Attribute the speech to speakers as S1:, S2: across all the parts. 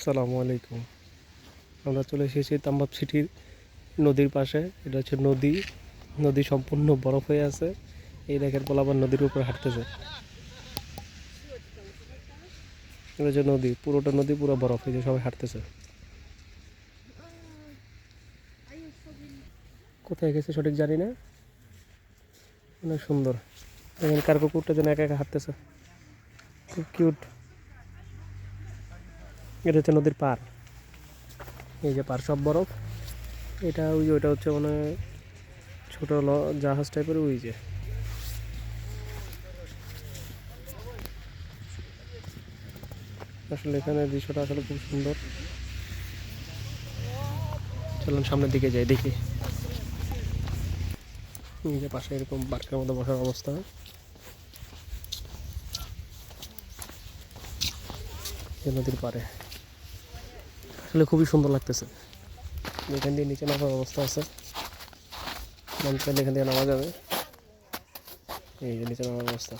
S1: আসসালামু আলাইকুম। আমরা চলে এসেছি তাম্বাপ সিটির নদীর পাশে। এটা হচ্ছে নদী। নদী সম্পূর্ণ বরফ হয়ে আছে। এই দেখেন পোলাপান নদীর উপর হাঁটতেছে। এটা হচ্ছে নদী, পুরোটা নদী পুরো বরফ হয়ে সবাই হাঁটতেছে। কোথায় গেছে সঠিক জানি না, অনেক সুন্দর। দেখেন কার কুকুরটা যেন একা একা হাঁটতেছে, খুব কিউট। এটা হচ্ছে নদীর পার। এই যে পার সব বরফ। এটা ওই যে ওইটা হচ্ছে মানে ছোট জাহাজ টাইপের। ওই যে আসলে এখানে দৃশ্যটা আসলে খুব সুন্দর। চলুন সামনের দিকে যাই, দেখি। এই যে পাশে এরকম পার্কের মধ্যে বসার অবস্থা। নদীর পাড়ে আসলে খুবই সুন্দর লাগতেছে। এখান দিয়ে নিচে নামার অবস্থা আছে, মানুষ চাইলে এখান থেকে নামা যাবে। এই যে নিচে নামার অবস্থা,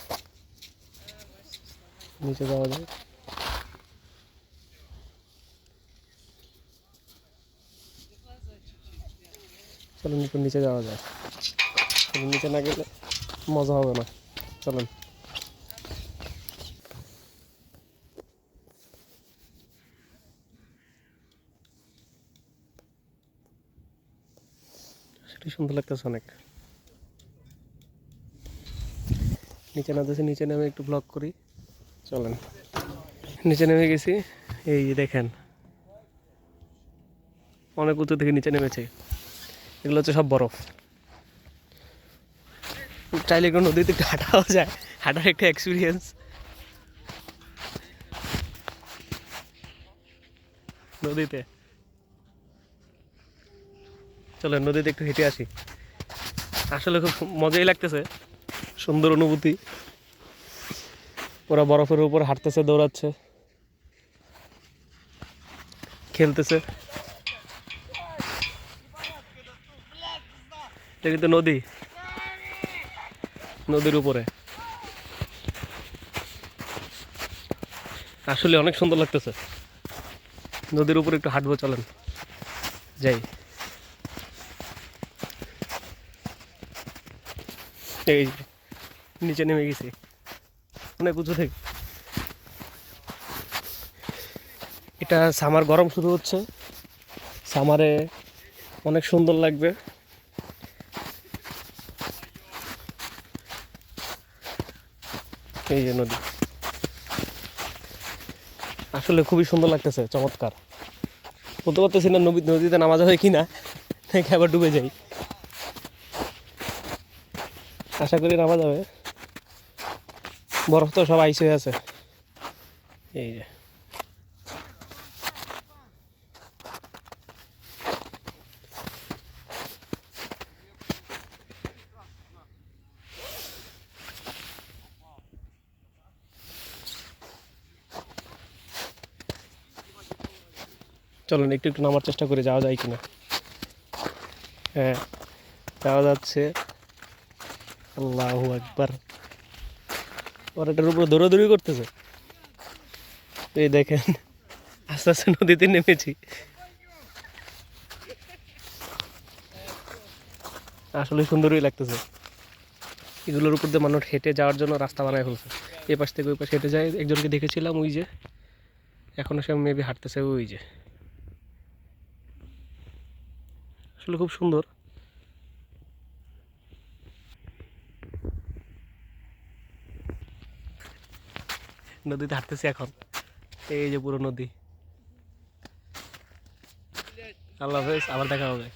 S1: নিচে যাওয়া যায়। চলুন একটু নিচে যাওয়া যায়। নিচে না গেলে মজা হবে না। চলুন। সেটাই সুন্দর লাগতেছে অনেক। নিচে নামতেছি, নিচে নেমে একটু ব্লগ করি। চলেন, নিচে নেমে গেছি। এই দেখেন অনেক উঁচু থেকে নিচে নেমেছে। এগুলো হচ্ছে সব বরফ। চাইলে একটু নদীতে একটু হাঁটাও যায়, হাঁটার একটা এক্সপিরিয়েন্স নদীতে। চলেন নদীতে একটু হেঁটে আসি। আসলে খুব মজাই লাগতেছে, সুন্দর অনুভূতি। ওরা বরফের উপর হাঁটতেছে, দৌড়াচ্ছে, খেলতেছে। এটা কিন্তু নদী, নদীর উপরে আসলে অনেক সুন্দর লাগতেছে। নদীর উপরে একটু হাঁটবো, চলেন যাই। এই নিচে নেমে গেছি অনেক উঁচু থেকে। এটা সামার, গরম শুরু হচ্ছে। সামারে অনেক সুন্দর লাগবে। এই যে নদী, আসলে খুবই সুন্দর লাগতেছে, চমৎকার। বলতে পারতেছি না নদীতে নামা যাবে কিনা, নাকি আবার ডুবে যাই। আশা করি নামা যাবে, বরফ তো সব আইস হয়ে আছে। এই যে চলুন একটু একটু নামার চেষ্টা করে যাওয়া যায় কিনা। হ্যাঁ, যাওয়া যাচ্ছে। আল্লাহু আকবার। ওরা এটার উপর দৌড়াদৌড়ি করতেছে। এই দেখেন আস্তে আস্তে নদীতে নেমেছি। আসলে সুন্দরই লাগতেছে। এগুলোর উপর দিয়ে মানুষ হেঁটে যাওয়ার জন্য রাস্তা বানায় ফেলছে। এ পাশ থেকে ওই পাশে হেঁটে যায়। একজনকে দেখেছিলাম, ওই যে এখনো সে মেবি হাঁটতেছে। ওই যে আসলে খুব সুন্দর। নদীতে হাঁটতেছি এখন। এই যে পুরো নদী। আল্লাহ হাফেজ, আবার দেখা হবে।